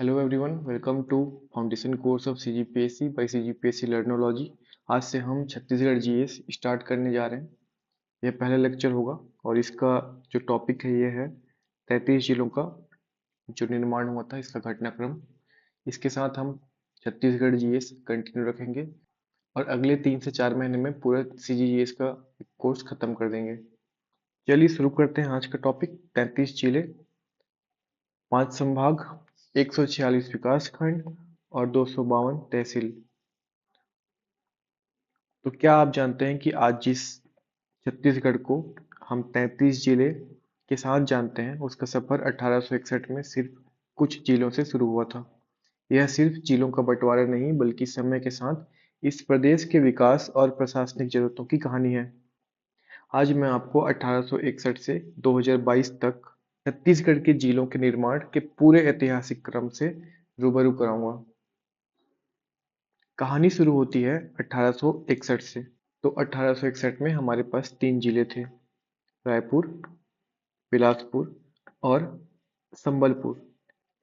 Hello everyone, welcome to foundation course of CGPSC by CGPSC learnology. आज से हम Chhattisgarh GS start करने जा रहे हैं। यह पहला लेक्चर होगा और इसका जो टॉपिक है ये है 33 जिलों का जो निर्माण हुआ था, इसका घटनाक्रम। इसके साथ हम छत्तीसगढ़ जीएस कंटिन्यू रखेंगे और अगले 3 से 4 महीने में पूरा सीजीजीएस का कोर्स खत्म कर देंगे। चलिए शुरू करते हैं आज का टॉपिक। 33 जिले, 5 संभाग, 146 विकास खंड और 252 तहसील। तो क्या आप जानते हैं कि आज जिस छत्तीसगढ़ को हम 33 जिले के साथ जानते हैं, उसका सफर 1861 में सिर्फ कुछ जिलों से शुरू हुआ था। यह सिर्फ जिलों का बंटवारा नहीं, बल्कि समय के साथ इस प्रदेश के विकास और प्रशासनिक जरूरतों की कहानी है। आज मैं आपको 1861 से 2022 तक छत्तीसगढ़ के जिलों के निर्माण के पूरे ऐतिहासिक क्रम से रूबरू कराऊंगा। कहानी शुरू होती है 1861 से। तो 1861 में हमारे पास 3 जिले थे, रायपुर, बिलासपुर और संबलपुर।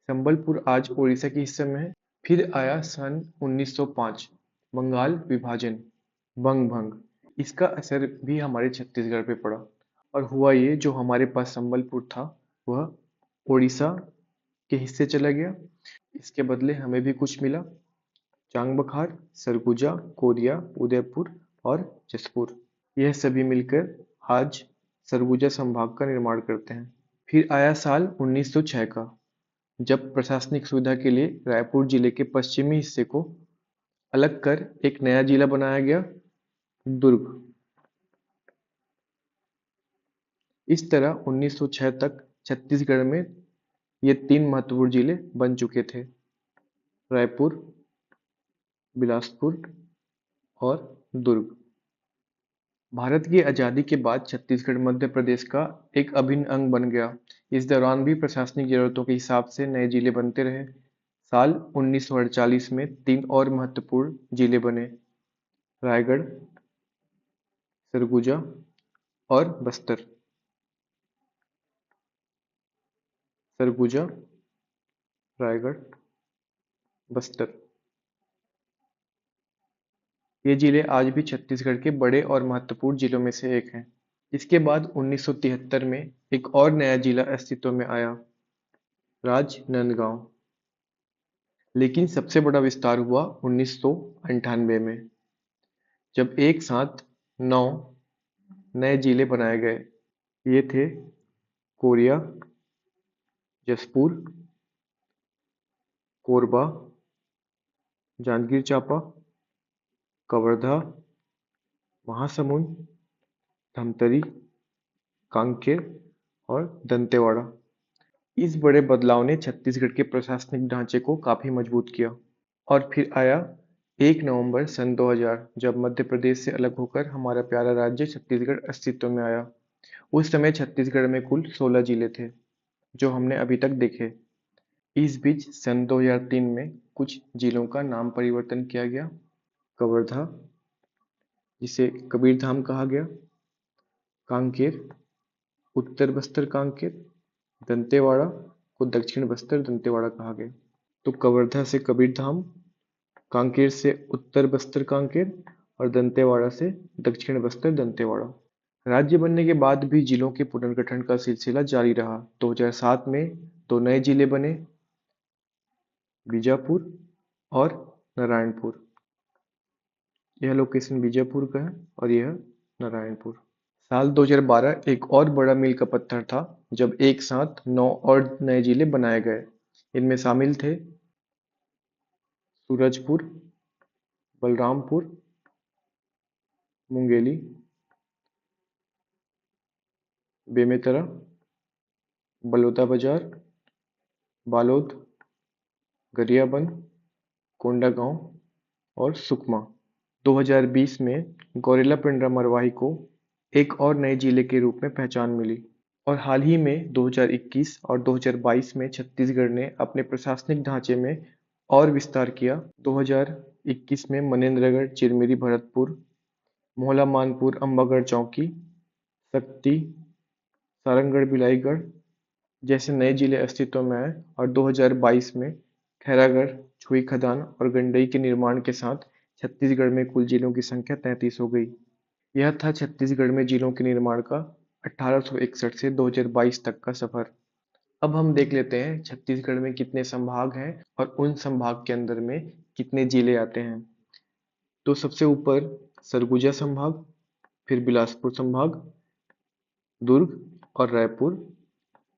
संबलपुर आज उड़ीसा के हिस्से में है। फिर आया सन 1905, बंगाल विभाजन, बंग भंग। इसका असर भी हमारे छत्तीसगढ़ पे पड़ा और हुआ ये, जो हमारे पास संबलपुर था वह उड़ीसा के हिस्से चला गया। इसके बदले हमें भी कुछ मिला। चांग बखार, सरगुजा, कोरिया, उदयपुर और जसपुर, यह सभी मिलकर आज सरगुजा संभाग का निर्माण करते हैं। फिर आया साल 1906 का, जब प्रशासनिक सुविधा के लिए रायपुर जिले के पश्चिमी हिस्से को अलग कर एक नया जिला बनाया गया, दुर्ग। इस तरह 1906 तक छत्तीसगढ़ में ये 3 महत्वपूर्ण जिले बन चुके थे, रायपुर, बिलासपुर और दुर्ग। भारत की आज़ादी के बाद छत्तीसगढ़ मध्य प्रदेश का एक अभिन्न अंग बन गया। इस दौरान भी प्रशासनिक जरूरतों के हिसाब से नए जिले बनते रहे। साल 1948 में 3 और महत्वपूर्ण जिले बने, रायगढ़, सरगुजा और बस्तर। सरगुजा, रायगढ़, बस्तर, ये जिले आज भी छत्तीसगढ़ के बड़े और महत्वपूर्ण जिलों में से एक हैं। इसके बाद 1973 में एक और नया जिला अस्तित्व में आया, राजनांदगांव। लेकिन सबसे बड़ा विस्तार हुआ 1998 में, जब एक साथ 9 नए जिले बनाए गए। ये थे कोरिया, जसपुर, कोरबा, जांजगीर चांपा, कवर्धा, महासमुंद, धमतरी, कांकेर और दंतेवाड़ा। इस बड़े बदलाव ने छत्तीसगढ़ के प्रशासनिक ढांचे को काफी मजबूत किया। और फिर आया 1 नवंबर सन 2000, जब मध्य प्रदेश से अलग होकर हमारा प्यारा राज्य छत्तीसगढ़ अस्तित्व में आया। उस समय छत्तीसगढ़ में कुल 16 जिले थे, जो हमने अभी तक देखे। इस बीच सन 2003 में कुछ जिलों का नाम परिवर्तन किया गया। कवर्धा, जिसे कबीरधाम कहा गया, कांकेर, उत्तर बस्तर कांकेर, दंतेवाड़ा को दक्षिण बस्तर दंतेवाड़ा कहा गया। तो कवर्धा से कबीरधाम, कांकेर से उत्तर बस्तर कांकेर और दंतेवाड़ा से दक्षिण बस्तर दंतेवाड़ा। राज्य बनने के बाद भी जिलों के पुनर्गठन का सिलसिला जारी रहा। 2007 में 2 नए जिले बने, बीजापुर और नारायणपुर। यह लोकेशन बीजापुर का है और यह नारायणपुर। साल 2012 एक और बड़ा मील का पत्थर था, जब एक साथ 9 और नए जिले बनाए गए। इनमें शामिल थे सूरजपुर, बलरामपुर, मुंगेली, बेमेतरा, बलौदाबाजार, बालोद, गरियाबंद, कोंडागांव और सुकमा। 2020 में गौरेला पेंड्रा मरवाही को एक और नए जिले के रूप में पहचान मिली। और हाल ही में 2021 और 2022 में छत्तीसगढ़ ने अपने प्रशासनिक ढांचे में और विस्तार किया। 2021 में मनेन्द्रगढ़, चिरमिरी, भरतपुर, मोहला मानपुर, अम्बागढ़ चौकी, शक्ति, सारंगढ़, बिलाईगढ़ जैसे नए जिले अस्तित्व में आए और 2022 में खैरागढ़, छुई खदान और गंडई के निर्माण के साथ छत्तीसगढ़ में कुल जिलों की संख्या 33 हो गई। यह था छत्तीसगढ़ में जिलों के निर्माण का 1861 से 2022 तक का सफर। अब हम देख लेते हैं छत्तीसगढ़ में कितने संभाग हैं और उन संभाग के अंदर में कितने जिले आते हैं। तो सबसे ऊपर सरगुजा संभाग, फिर बिलासपुर संभाग, दुर्ग और रायपुर,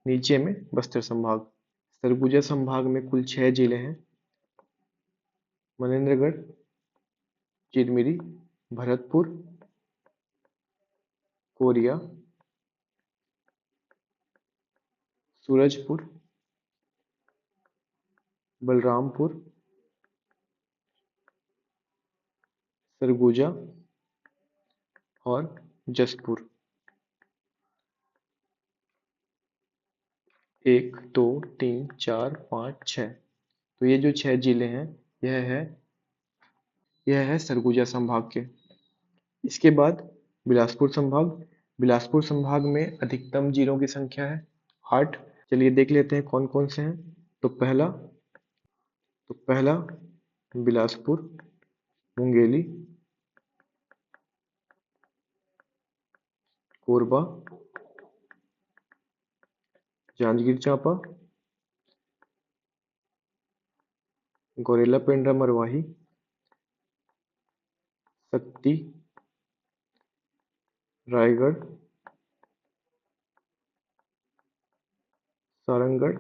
नीचे में बस्तर संभाग। सरगुजा संभाग में कुल 6 जिले हैं: मनेन्द्रगढ़, चिरमिरी, भरतपुर, कोरिया, सूरजपुर, बलरामपुर, सरगुजा और जसपुर। 1, 2, 3, 4, 5, 6। तो ये जो 6 जिले हैं यह है यह है सरगुजा संभाग के। इसके बाद बिलासपुर संभाग। बिलासपुर संभाग में अधिकतम जिलों की संख्या है 8। चलिए देख लेते हैं कौन कौन से हैं। तो पहला बिलासपुर, मुंगेली, कोरबा, जांजगीर चांपा, गौरेला पेंड्रा मरवाही, सक्ती, रायगढ़, सारंगढ़,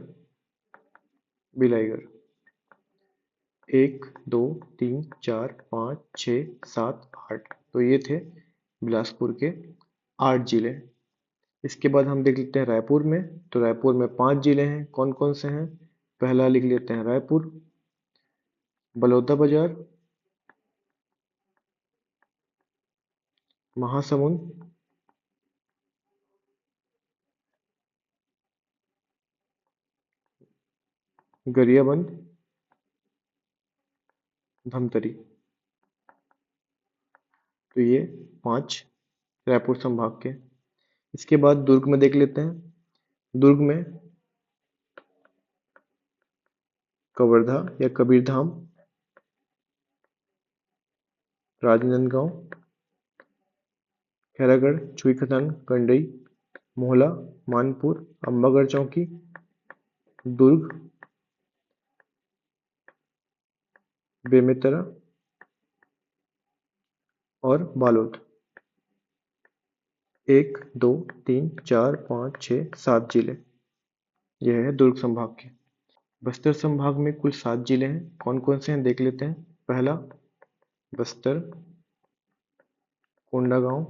बिलाईगढ़। 1, 2, 3, 4, 5, 6, 7, 8। तो ये थे बिलासपुर के 8 जिले। इसके बाद हम देख लेते हैं रायपुर में। तो रायपुर में 5 जिले हैं। कौन कौन से हैं? पहला लिख लेते हैं रायपुर, बलौदाबाजार, महासमुंद, गरियाबंद, धमतरी। तो ये 5 रायपुर संभाग के। इसके बाद दुर्ग में देख लेते हैं। दुर्ग में कवर्धा या कबीरधाम, राजनांदगांव, खैरागढ़, छुईखदान, कंडई, मोहला, मानपुर, अंबागढ़ चौकी, दुर्ग, बेमेतरा और बालोद। 1, 2, 3, 4, 5, 6, 7 जिले। यह है दुर्ग संभाग के। बस्तर संभाग में कुल 7 जिले हैं। कौन कौन से हैं देख लेते हैं। पहला बस्तर, कोंडागांव,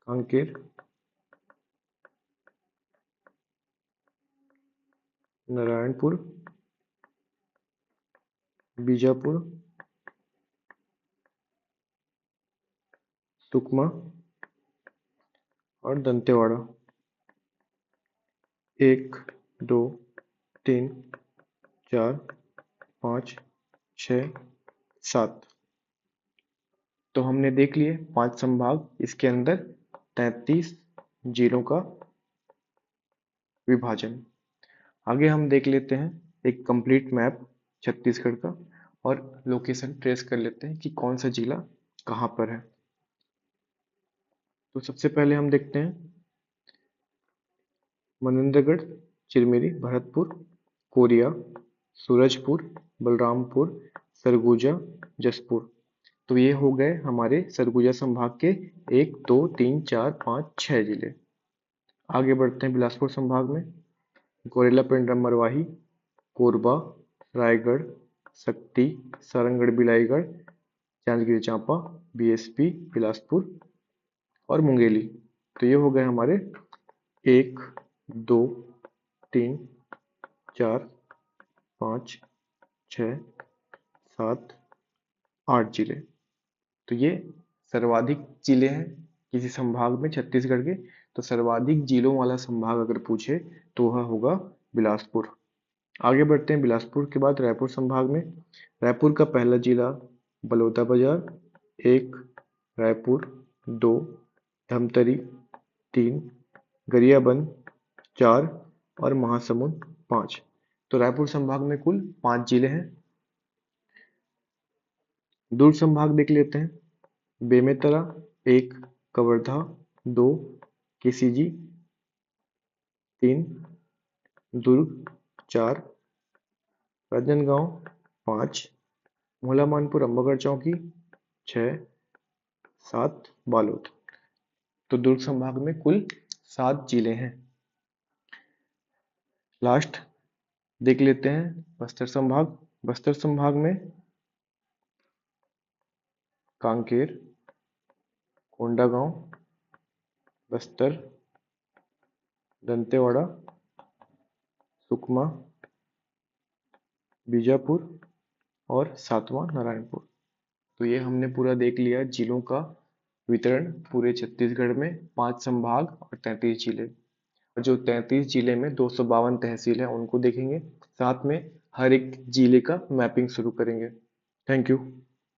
कांकेर, नारायणपुर, बीजापुर, सुकमा और दंतेवाड़ा। 1, 2, 3, 4, 5, 6, 7। तो हमने देख लिए 5 संभाग। इसके अंदर 33 जिलों का विभाजन। आगे हम देख लेते हैं एक कंप्लीट मैप छत्तीसगढ़ का और लोकेशन ट्रेस कर लेते हैं कि कौन सा जिला कहाँ पर है। तो सबसे पहले हम देखते हैं मनेन्द्रगढ़, चिरमिरी, भरतपुर, कोरिया, सूरजपुर, बलरामपुर, सरगुजा, जसपुर। तो ये हो गए हमारे सरगुजा संभाग के 1, 2, 3, 4, 5, 6 जिले। आगे बढ़ते हैं बिलासपुर संभाग में। गौरेला पेंड्रा मरवाही, कोरबा, रायगढ़, सक्ती, सारंगढ़ बिलाईगढ़, जांजगीर चांपा, बीएसपी, बिलासपुर और मुंगेली। तो ये हो गए हमारे 1, 2, 3, 4, 5, 6, 7, 8 जिले। तो ये सर्वाधिक जिले हैं किसी संभाग में छत्तीसगढ़ के। तो सर्वाधिक जिलों वाला संभाग अगर पूछे तो वह होगा बिलासपुर। आगे बढ़ते हैं बिलासपुर के बाद रायपुर संभाग में। रायपुर का पहला जिला बलौदाबाजार, 1 रायपुर, 2 धमतरी, 3 गरियाबंद, 4 और महासमुंद, 5। तो रायपुर संभाग में कुल 5 जिले हैं। दुर्ग संभाग देख लेते हैं। बेमेतरा 1, कवर्धा 2, केसीजी 3, दुर्ग 4, राजनांदगांव 5, मोहला मानपुर अंबागढ़ चौकी 6, 7 बालोद। तो दुर्ग संभाग में कुल 7 जिले हैं। लास्ट देख लेते हैं बस्तर संभाग। बस्तर संभाग में कांकेर, कोंडागांव, बस्तर, दंतेवाड़ा, सुकमा, बीजापुर और 7वां नारायणपुर। तो ये हमने पूरा देख लिया जिलों का वितरण पूरे छत्तीसगढ़ में, 5 संभाग और 33 जिले। और जो 33 जिले में 252 तहसील है उनको देखेंगे, साथ में हर एक जिले का मैपिंग शुरू करेंगे। Thank you.